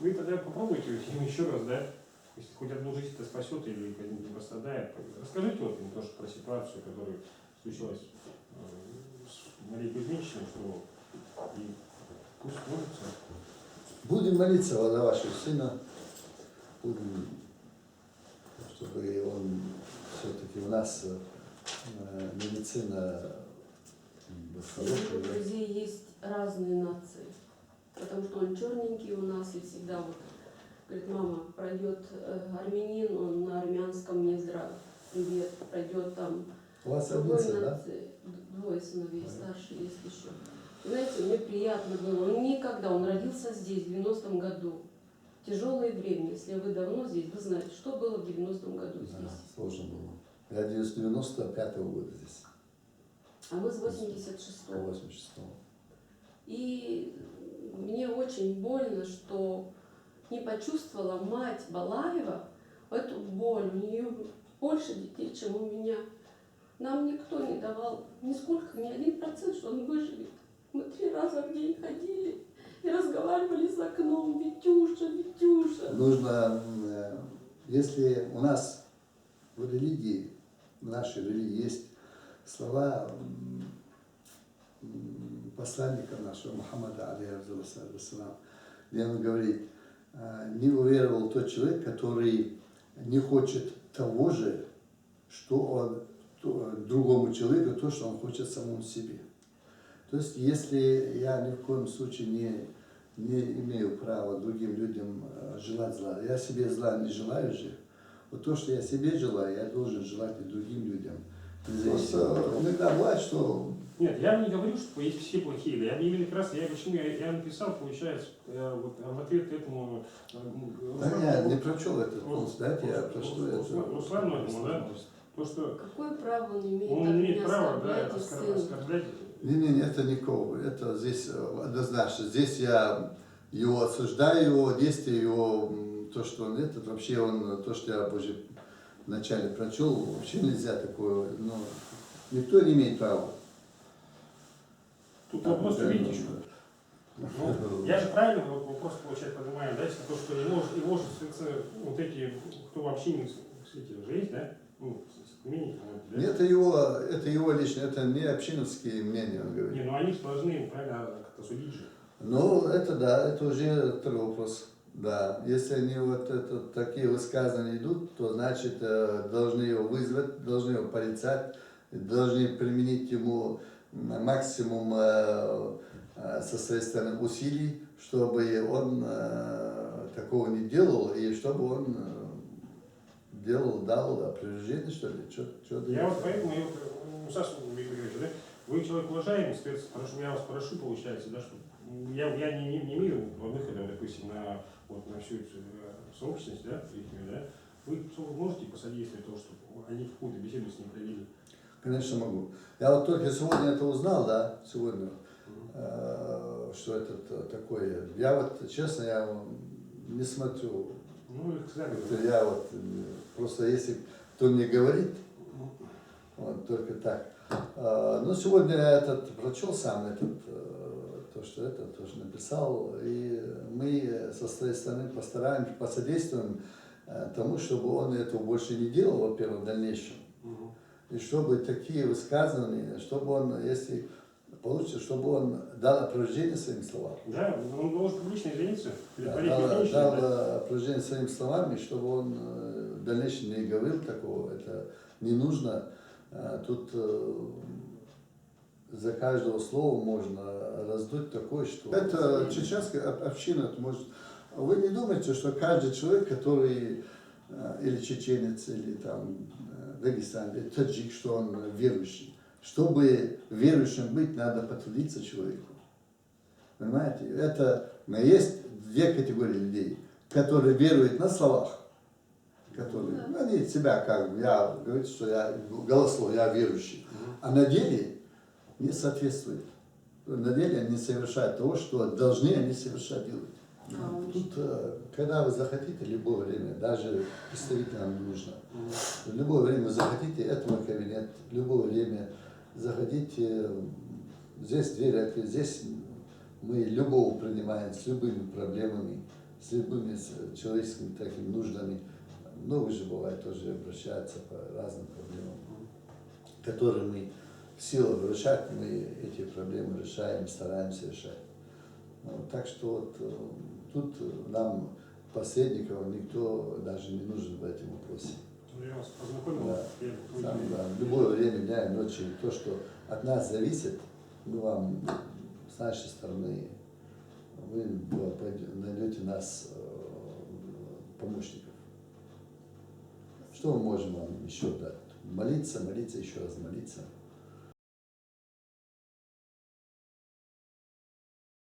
вы тогда попробуйте им еще раз, да? Если хоть одну жизнь это спасет или не пострадает. Расскажите вот им тоже про ситуацию, которая случилась с Марией Кузьминичной, что и пусть молятся. Будем молиться за вашего сына, будем, чтобы он все-таки у нас медицина Среди друзей есть разные нации, потому что он черненький у нас и всегда вот говорит, мама, пройдет армянин, он на армянском мне привет, пройдет там у вас другой один сын, да? нации, двое сыновей, старший есть еще. И, знаете, мне приятно было, он никогда, он родился здесь в 90-м году. Тяжелое время, если вы давно здесь, вы знаете, что было в 90-м году здесь. Да, сложно было. Я 95-го года здесь. А мы с 86-го. 86-го. И мне очень больно, что не почувствовала мать Балаева эту боль. У нее больше детей, чем у меня. Нам никто не давал нисколько, ни 1%, что он выживет. Мы 3 раза в день ходили и разговаривали с окном. Витюша, Витюша. Нужно, если у нас в религии, в нашей религии есть слова посланника нашего Мухаммада, алейхиссалам, где он говорит, не уверовал тот человек, который не хочет того же, что он другому человеку, то, что он хочет самому себе. То есть, если я ни в коем случае не имею права другим людям желать зла, я себе зла не желаю же, вот то, что я себе желаю, я должен желать и другим людям. Просто иногда бывает, что... Нет, я не говорю, что есть все плохие. Я именно как раз, я написал, получается, вот, в ответ к этому... Да, я не прочел этот пост, дайте я прочту это. Руслану этому, да? То, что Какое право он имеет, он имеет право, да, сына? оскорблять. Не, это никого. Это здесь однозначно. Здесь я его осуждаю, его действия, его то, что он этот, вообще он, то, что я уже вначале прочел, вообще нельзя такое, но никто не имеет права. Тут вопрос, видите, что... Ну, я же правильно вопрос, получается, понимаю, да, если то, что не может вот эти, кто вообще не с этим же есть, да? Ну, мнение, да? Это его личное, это не общиновские мнения, он говорит. Не, ну они же должны, правильно, как-то судить же. Ну, это да, это уже второй вопрос. Да, если они вот такие высказывания идут, то значит должны его вызвать, должны его порицать, должны применить ему максимум со своей стороны усилий, чтобы он такого не делал и чтобы он дал опровержение, что ли. Я вот поэтому, Саша Викторович, да, вы человек уважаемый, соответственно, я вас прошу, получается, да, что я не имею выхода, допустим, на всю эту сообщественность, да, вы можете посодействовать тому, чтобы они какую-то беседу с ним провели? Конечно, могу. Я вот только сегодня это узнал, да, сегодня, что это такое. Я вот, честно, я не смотрю. Ну, сказали. Я вот, просто если кто мне говорит, вот только так. Но сегодня я прочел сам то, что это тоже написал, и мы со своей стороны постараемся, посодействуем тому, чтобы он этого больше не делал, во-первых, в дальнейшем. И чтобы такие высказывания, чтобы он, если получится, чтобы он дал опровержение своим словам. Да, он должен публично извиниться. Дал опровержение своими словами, чтобы он в дальнейшем не говорил такого, это не нужно. Тут за каждого слова можно раздуть такое, что... Это чеченская община, может... Вы не думаете, что каждый человек, который или чеченец, или там Дагестан, или таджик, что он верующий. Чтобы верующим быть, надо потрудиться человеку. Понимаете? Есть две категории людей, которые веруют на словах, которые, они себя как бы, я говорю, что я голослов, я верующий, а на деле не соответствует. На деле они совершают того, что должны они совершать делать. Тут, когда вы захотите, любое время, даже представителям не нужно, в любое время вы захотите, это мой кабинет, в любое время заходите, здесь дверь открыта, здесь мы любого принимаем с любыми проблемами, с любыми человеческими такими нуждами. Много же бывает, тоже обращаются по разным проблемам, которые мы в силу решать, мы эти проблемы решаем, стараемся решать. Так что вот тут нам посредников никто даже не нужен в этом вопросе. Я вас познакомил. Да. Я Сам, да, в любое время дня и ночи, то, что от нас зависит, мы вам с нашей стороны, вы найдете нас помощников. Что мы можем вам еще дать? Молиться, молиться, еще раз молиться.